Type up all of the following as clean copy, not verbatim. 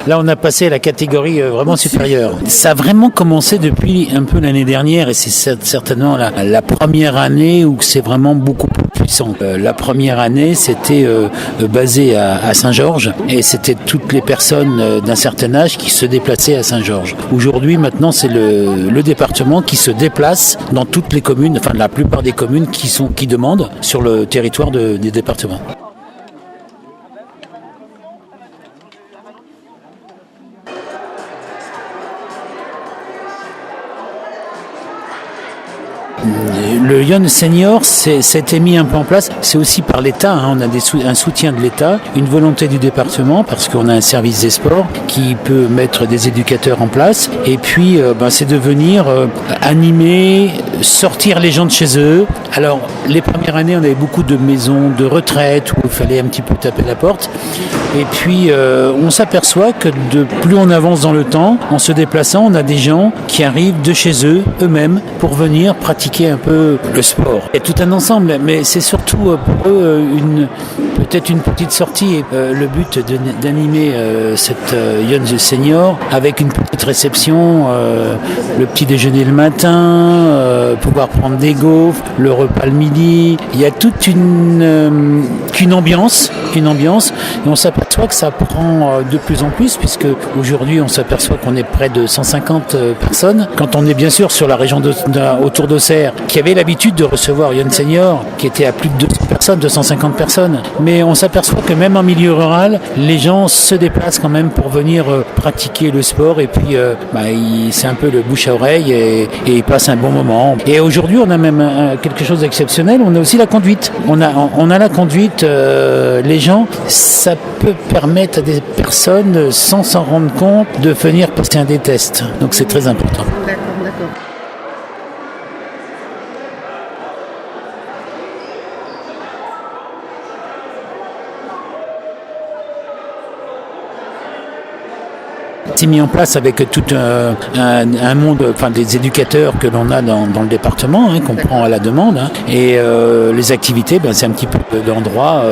Là, on a passé à la catégorie vraiment supérieure. Ça a vraiment commencé depuis un peu l'année dernière et c'est certainement la première année où c'est vraiment beaucoup plus puissant. La première année, c'était basé à Saint-Georges et c'était toutes les personnes d'un certain âge qui se déplaçaient à Saint-Georges. Aujourd'hui, maintenant, c'est le département qui se déplace dans toutes les communes, enfin la plupart des communes qui demandent sur le territoire des départements. Le Young Senior, ça a été mis un peu en place. C'est aussi par l'État. On a un soutien de l'État, une volonté du département parce qu'on a un service des sports qui peut mettre des éducateurs en place. Et puis, c'est de venir animer, sortir les gens de chez eux. Alors, les premières années, on avait beaucoup de maisons de retraite où il fallait un petit peu taper la porte. Et puis, on s'aperçoit que plus on avance dans le temps, en se déplaçant, on a des gens qui arrivent de chez eux-mêmes, pour venir pratiquer un peu le sport. Il y a tout un ensemble, mais c'est surtout pour eux peut-être une petite sortie. Le but d'animer cette Young Senior avec une petite réception, le petit déjeuner le matin, pouvoir prendre des gaufres, le repas le midi. Il y a toute une ambiance, et on s'aperçoit que ça prend de plus en plus, puisque aujourd'hui on s'aperçoit qu'on est près de 150 personnes. Quand on est bien sûr sur la région autour d'Auxerre, qui avait l'habitude de recevoir Young Senior, qui était à plus de 200 personnes, 250 personnes. Mais on s'aperçoit que même en milieu rural, les gens se déplacent quand même pour venir pratiquer le sport et puis c'est un peu le bouche à oreille et ils passent un bon moment. Et aujourd'hui, on a même quelque chose d'exceptionnel, on a aussi la conduite. On a la conduite, les gens, ça peut permettre à des personnes, sans s'en rendre compte, de venir passer des tests. Donc c'est très important. D'accord. C'est mis en place avec tout un monde, enfin des éducateurs que l'on a dans le département, qu'on prend à la demande. Et les activités, c'est un petit peu d'endroit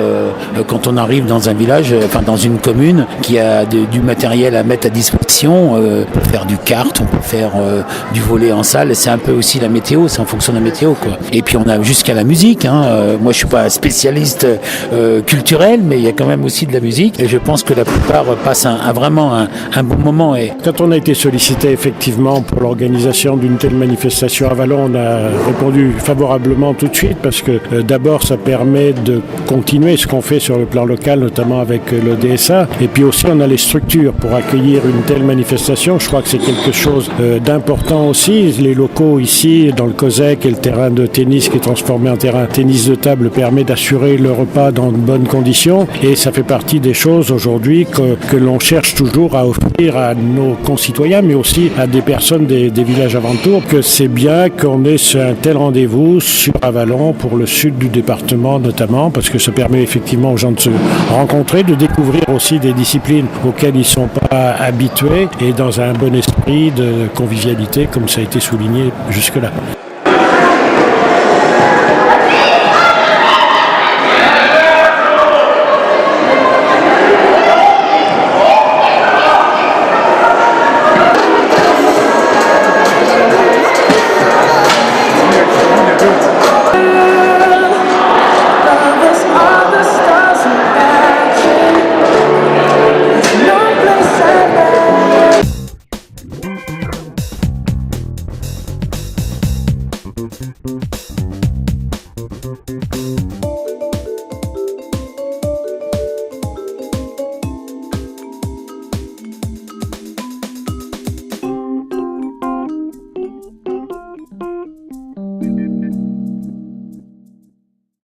quand on arrive dans un village, enfin dans une commune qui a du matériel à mettre à disposition. On peut faire du kart, on peut faire du volley en salle. C'est un peu aussi la météo, c'est en fonction de la météo, quoi. Et puis on a jusqu'à la musique. Moi, je suis pas spécialiste culturel, mais il y a quand même aussi de la musique. Et je pense que la plupart passent vraiment un bon moment. Et quand on a été sollicité effectivement pour l'organisation d'une telle manifestation à Vallon, on a répondu favorablement tout de suite parce que d'abord ça permet de continuer ce qu'on fait sur le plan local, notamment avec le DSA, et puis aussi on a les structures pour accueillir une telle manifestation. Je crois que c'est quelque chose d'important aussi. Les locaux ici dans le COSEC et le terrain de tennis qui est transformé en terrain de tennis de table permet d'assurer le repas dans de bonnes conditions, et ça fait partie des choses aujourd'hui que l'on cherche toujours à offrir à nos concitoyens, mais aussi à des personnes des villages alentours, que c'est bien qu'on ait un tel rendez-vous sur Avallon pour le sud du département notamment, parce que ça permet effectivement aux gens de se rencontrer, de découvrir aussi des disciplines auxquelles ils ne sont pas habitués, et dans un bon esprit de convivialité, comme ça a été souligné jusque-là.